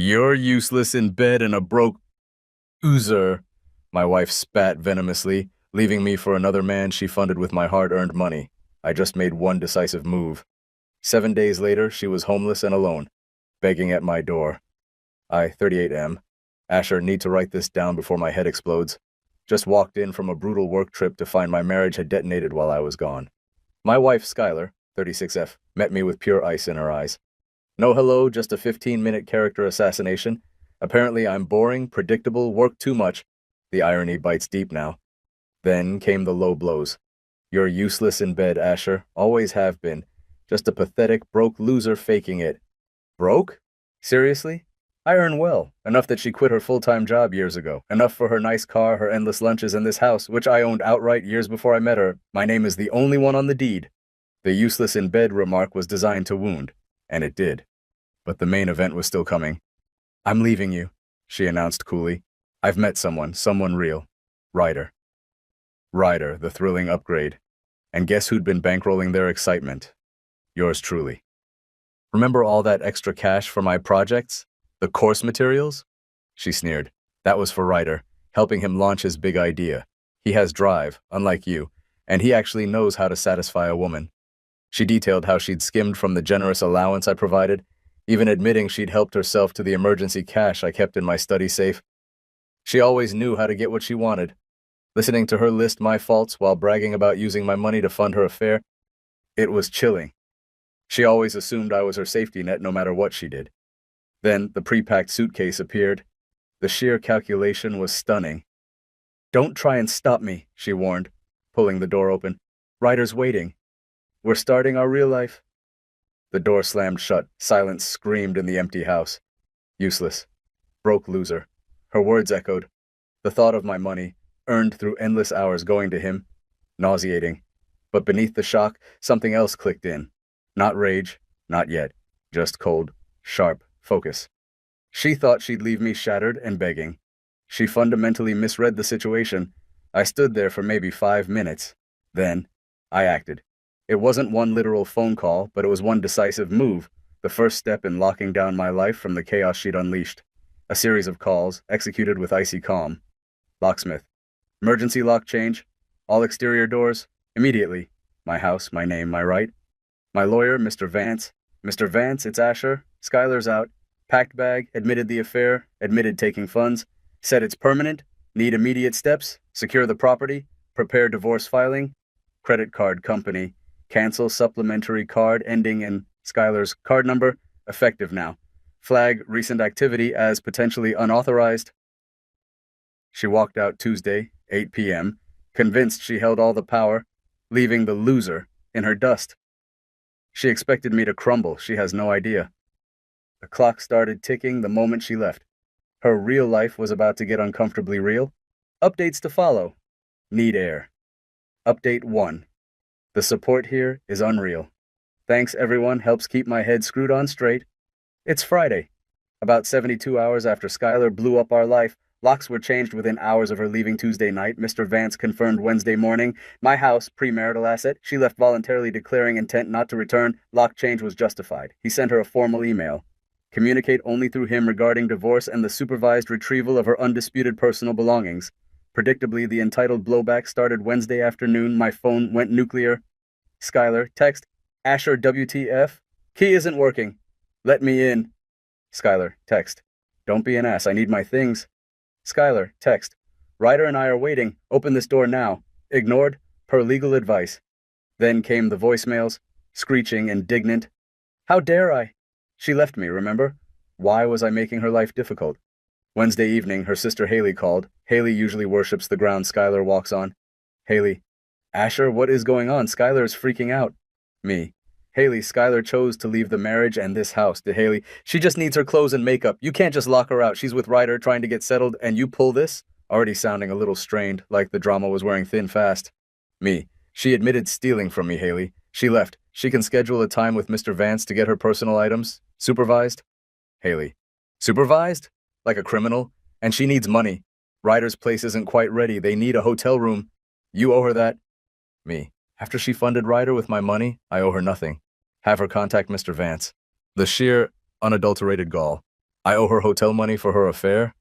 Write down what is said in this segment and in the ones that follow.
You're useless in bed and a broke oozer. My wife spat venomously, leaving me for another man she funded with my hard-earned money. I just made one decisive move. 7 days later, she was homeless and alone, begging at my door. I, 38M. Asher, need to write this down before my head explodes. Just walked in from a brutal work trip to find my marriage had detonated while I was gone. My wife, Skylar, 36F, met me with pure ice in her eyes. No hello, just a 15-minute character assassination. Apparently I'm boring, predictable, work too much. The irony bites deep now. Then came the low blows. You're useless in bed, Asher. Always have been. Just a pathetic, broke loser faking it. Broke? Seriously? I earn well, enough that she quit her full-time job years ago, enough for her nice car, her endless lunches, and this house, which I owned outright years before I met her. My name is the only one on the deed. The useless in bed remark was designed to wound, and it did. But the main event was still coming. I'm leaving you, she announced coolly. I've met someone real. Ryder. Ryder, the thrilling upgrade. And guess who'd been bankrolling their excitement? Yours truly. Remember all that extra cash for my projects? The course materials? She sneered. That was for Ryder, helping him launch his big idea. He has drive, unlike you, and he actually knows how to satisfy a woman. She detailed how she'd skimmed from the generous allowance I provided, even admitting she'd helped herself to the emergency cash I kept in my study safe. She always knew how to get what she wanted. Listening to her list my faults while bragging about using my money to fund her affair, it was chilling. She always assumed I was her safety net no matter what she did. Then the pre-packed suitcase appeared. The sheer calculation was stunning. Don't try and stop me, she warned, pulling the door open. Ryder's waiting. We're starting our real life. The door slammed shut. Silence screamed in the empty house. Useless. Broke loser. Her words echoed. The thought of my money, earned through endless hours going to him, nauseating. But beneath the shock, something else clicked in. Not rage, not yet. Just cold, sharp focus. She thought she'd leave me shattered and begging. She fundamentally misread the situation. I stood there for maybe 5 minutes. Then, I acted. It wasn't one literal phone call, but it was one decisive move, the first step in locking down my life from the chaos she'd unleashed. A series of calls, executed with icy calm. Locksmith. Emergency lock change. All exterior doors. Immediately. My house, my name, my right. My lawyer, Mr. Vance. Mr. Vance, it's Asher. Skylar's out. Packed bag, admitted the affair, admitted taking funds. Said it's permanent. Need immediate steps. Secure the property. Prepare divorce filing. Credit card company. Cancel supplementary card ending in Skylar's card number. Effective now. Flag recent activity as potentially unauthorized. She walked out Tuesday, 8 p.m., convinced she held all the power, leaving the loser in her dust. She expected me to crumble. She has no idea. The clock started ticking the moment she left. Her real life was about to get uncomfortably real. Updates to follow. Need air. Update 1. The support here is unreal. Thanks everyone, helps keep my head screwed on straight. It's Friday. About 72 hours after Skylar blew up our life, locks were changed within hours of her leaving Tuesday night. Mr. Vance confirmed Wednesday morning. My house, premarital asset, she left voluntarily declaring intent not to return. Lock change was justified. He sent her a formal email. Communicate only through him regarding divorce and the supervised retrieval of her undisputed personal belongings. Predictably, the entitled blowback started Wednesday afternoon. My phone went nuclear. Skylar, text, Asher WTF. Key isn't working. Let me in. Skylar, text, don't be an ass, I need my things. Skylar, text, Ryder and I are waiting, open this door now. Ignored, per legal advice. Then came the voicemails, screeching, indignant. How dare I? She left me, remember? Why was I making her life difficult? Wednesday evening, her sister Haley called. Haley usually worships the ground Skylar walks on. Haley, Asher, what is going on? Skylar is freaking out. Me. Haley, Skylar chose to leave the marriage and this house. To Haley, she just needs her clothes and makeup. You can't just lock her out. She's with Ryder trying to get settled, and you pull this? Already sounding a little strained, like the drama was wearing thin fast. Me. She admitted stealing from me, Haley. She left. She can schedule a time with Mr. Vance to get her personal items. Supervised? Haley. Supervised? Like a criminal? And she needs money. Ryder's place isn't quite ready. They need a hotel room. You owe her that. Me. After she funded Ryder with my money, I owe her nothing. Have her contact Mr. Vance. The sheer, unadulterated gall. I owe her hotel money for her affair?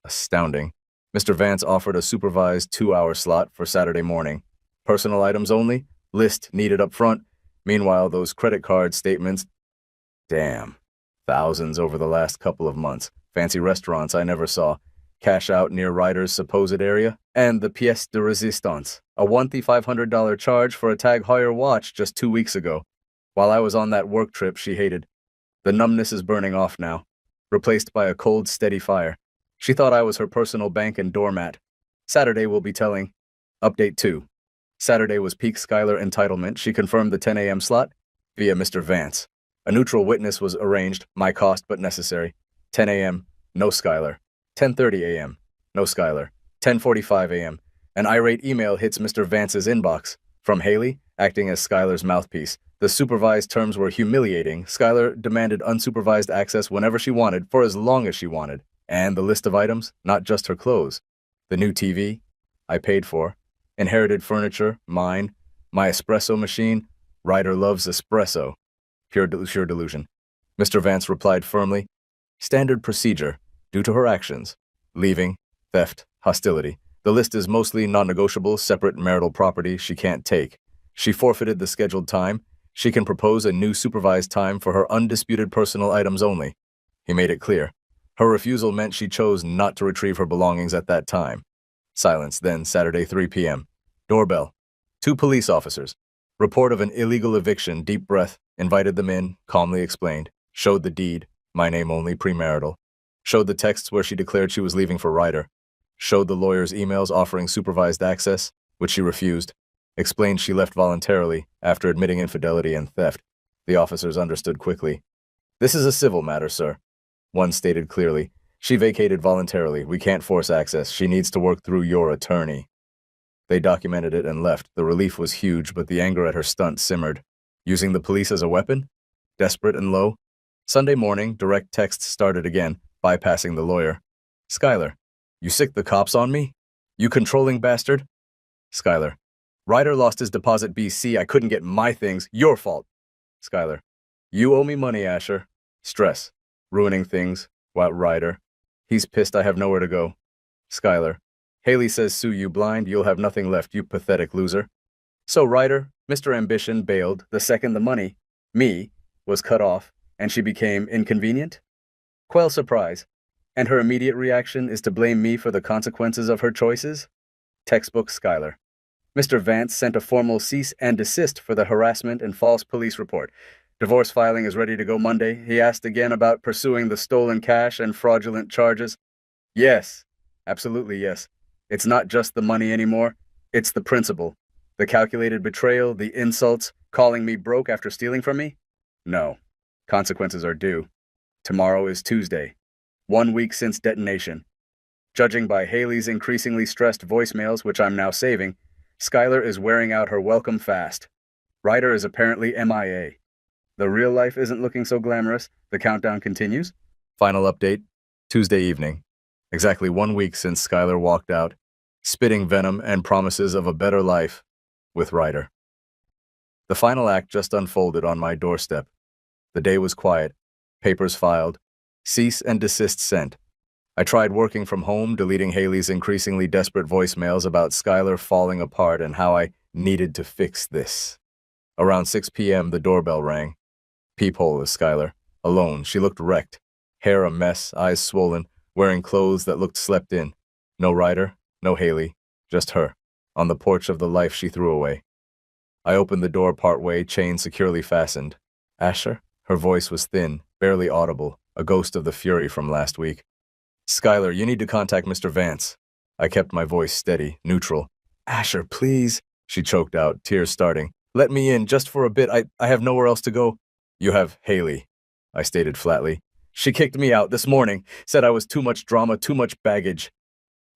Astounding. Mr. Vance offered a supervised 2-hour slot for Saturday morning. Personal items only, list needed up front. Meanwhile, those credit card statements, damn. Thousands over the last couple of months. Fancy restaurants I never saw. Cash out near Ryder's supposed area. And the pièce de résistance, a $1,500 charge for a Tag Heuer watch just 2 weeks ago. While I was on that work trip she hated. The numbness is burning off now, replaced by a cold, steady fire. She thought I was her personal bank and doormat. Saturday will be telling. Update 2. Saturday was peak Skylar entitlement. She confirmed the 10 a.m. slot via Mr. Vance. A neutral witness was arranged, my cost but necessary. 10 a.m., no Skylar. 10:30 a.m., no Skylar. 10:45 a.m., an irate email hits Mr. Vance's inbox. From Haley, acting as Skylar's mouthpiece. The supervised terms were humiliating. Skylar demanded unsupervised access whenever she wanted, for as long as she wanted. And the list of items, not just her clothes. The new TV, I paid for. Inherited furniture, mine. My espresso machine, Ryder loves espresso. Pure delusion. Mr. Vance replied firmly, standard procedure, due to her actions. Leaving, theft, hostility. The list is mostly non-negotiable, separate marital property she can't take. She forfeited the scheduled time. She can propose a new supervised time for her undisputed personal items only. He made it clear. Her refusal meant she chose not to retrieve her belongings at that time. Silence, then Saturday 3 p.m. Doorbell. 2 police officers. Report of an illegal eviction, deep breath, invited them in, calmly explained. Showed the deed, my name only, premarital. Showed the texts where she declared she was leaving for Ryder. Showed the lawyer's emails offering supervised access, which she refused. Explained she left voluntarily after admitting infidelity and theft. The officers understood quickly. This is a civil matter, sir. One stated clearly. She vacated voluntarily. We can't force access. She needs to work through your attorney. They documented it and left. The relief was huge, but the anger at her stunt simmered. Using the police as a weapon? Desperate and low? Sunday morning, direct texts started again, bypassing the lawyer. Skylar, you sick the cops on me? You controlling bastard? Skylar, Ryder lost his deposit BC. I couldn't get my things. Your fault. Skylar, you owe me money, Asher. Stress. Ruining things. While Ryder. He's pissed I have nowhere to go. Skylar, Haley says sue you blind. You'll have nothing left, you pathetic loser. So Ryder, Mr. Ambition, bailed the second the money, me, was cut off, and she became inconvenient? Quell surprise. And her immediate reaction is to blame me for the consequences of her choices? Textbook Skylar. Mr. Vance sent a formal cease and desist for the harassment and false police report. Divorce filing is ready to go Monday. He asked again about pursuing the stolen cash and fraudulent charges. Yes, absolutely yes. It's not just the money anymore. It's the principle. The calculated betrayal, the insults, calling me broke after stealing from me? No. Consequences are due. Tomorrow is Tuesday. 1 week since detonation. Judging by Haley's increasingly stressed voicemails, which I'm now saving, Skylar is wearing out her welcome fast. Ryder is apparently MIA. The real life isn't looking so glamorous. The countdown continues. Final update, Tuesday evening. Exactly 1 week since Skylar walked out, spitting venom and promises of a better life with Ryder. The final act just unfolded on my doorstep. The day was quiet. Papers filed. Cease and desist sent. I tried working from home, deleting Haley's increasingly desperate voicemails about Skylar falling apart and how I needed to fix this. Around 6 p.m., the doorbell rang. Peephole is Skylar. Alone, she looked wrecked. Hair a mess, eyes swollen, wearing clothes that looked slept in. No Ryder, no Haley, just her, on the porch of the life she threw away. I opened the door partway, chain securely fastened. Asher? Her voice was thin, barely audible, a ghost of the fury from last week. Skylar, you need to contact Mr. Vance. I kept my voice steady, neutral. Asher, please, she choked out, tears starting. Let me in, just for a bit. I have nowhere else to go. You have Haley, I stated flatly. She kicked me out this morning, said I was too much drama, too much baggage.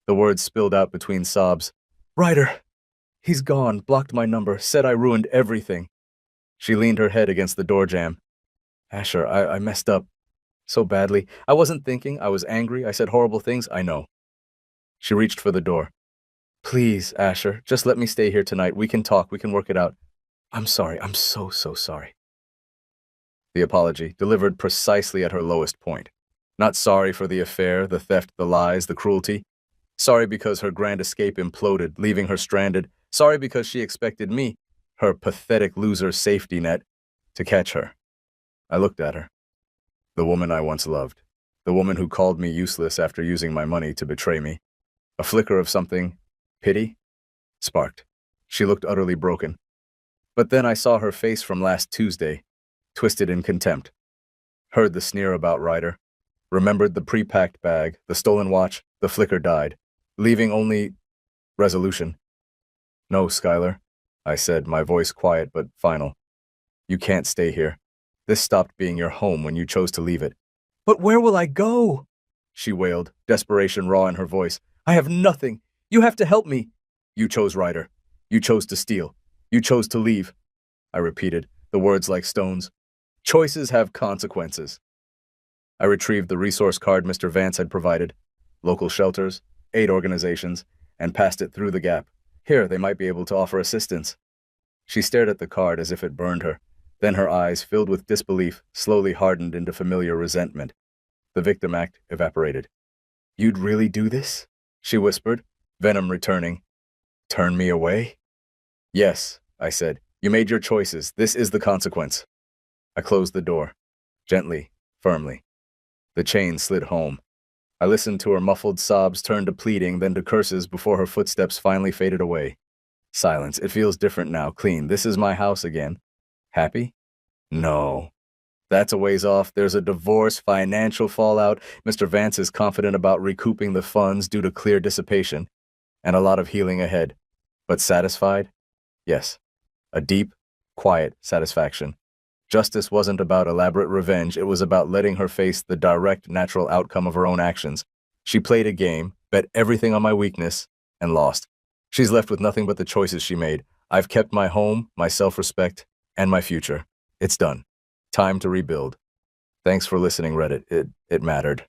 The words spilled out between sobs. Ryder, he's gone, blocked my number, said I ruined everything. She leaned her head against the door jamb. Asher, I messed up. So badly. I wasn't thinking. I was angry. I said horrible things. I know. She reached for the door. Please, Asher, just let me stay here tonight. We can talk. We can work it out. I'm sorry. I'm so sorry. The apology, delivered precisely at her lowest point. Not sorry for the affair, the theft, the lies, the cruelty. Sorry because her grand escape imploded, leaving her stranded. Sorry because she expected me, her pathetic loser safety net, to catch her. I looked at her. The woman I once loved. The woman who called me useless after using my money to betray me. A flicker of something, pity, sparked. She looked utterly broken. But then I saw her face from last Tuesday, twisted in contempt. Heard the sneer about Ryder. Remembered the pre-packed bag, the stolen watch, the flicker died, leaving only resolution. No, Skylar, I said, my voice quiet but final. You can't stay here. This stopped being your home when you chose to leave it. But where will I go? She wailed, desperation raw in her voice. I have nothing. You have to help me. You chose Ryder. You chose to steal. You chose to leave. I repeated, the words like stones. Choices have consequences. I retrieved the resource card Mr. Vance had provided, local shelters, aid organizations, and passed it through the gap. Here, they might be able to offer assistance. She stared at the card as if it burned her. Then her eyes, filled with disbelief, slowly hardened into familiar resentment. The victim act evaporated. You'd really do this? She whispered, venom returning. Turn me away? Yes, I said. You made your choices. This is the consequence. I closed the door. Gently, firmly. The chain slid home. I listened to her muffled sobs turn to pleading, then to curses before her footsteps finally faded away. Silence. It feels different now, clean. This is my house again. Happy? No. That's a ways off. There's a divorce, financial fallout. Mr. Vance is confident about recouping the funds due to clear dissipation, and a lot of healing ahead. But satisfied? Yes. A deep, quiet satisfaction. Justice wasn't about elaborate revenge, it was about letting her face the direct, natural outcome of her own actions. She played a game, bet everything on my weakness, and lost. She's left with nothing but the choices she made. I've kept my home, my self-respect, and my future. It's done. Time to rebuild. Thanks for listening, Reddit. It mattered.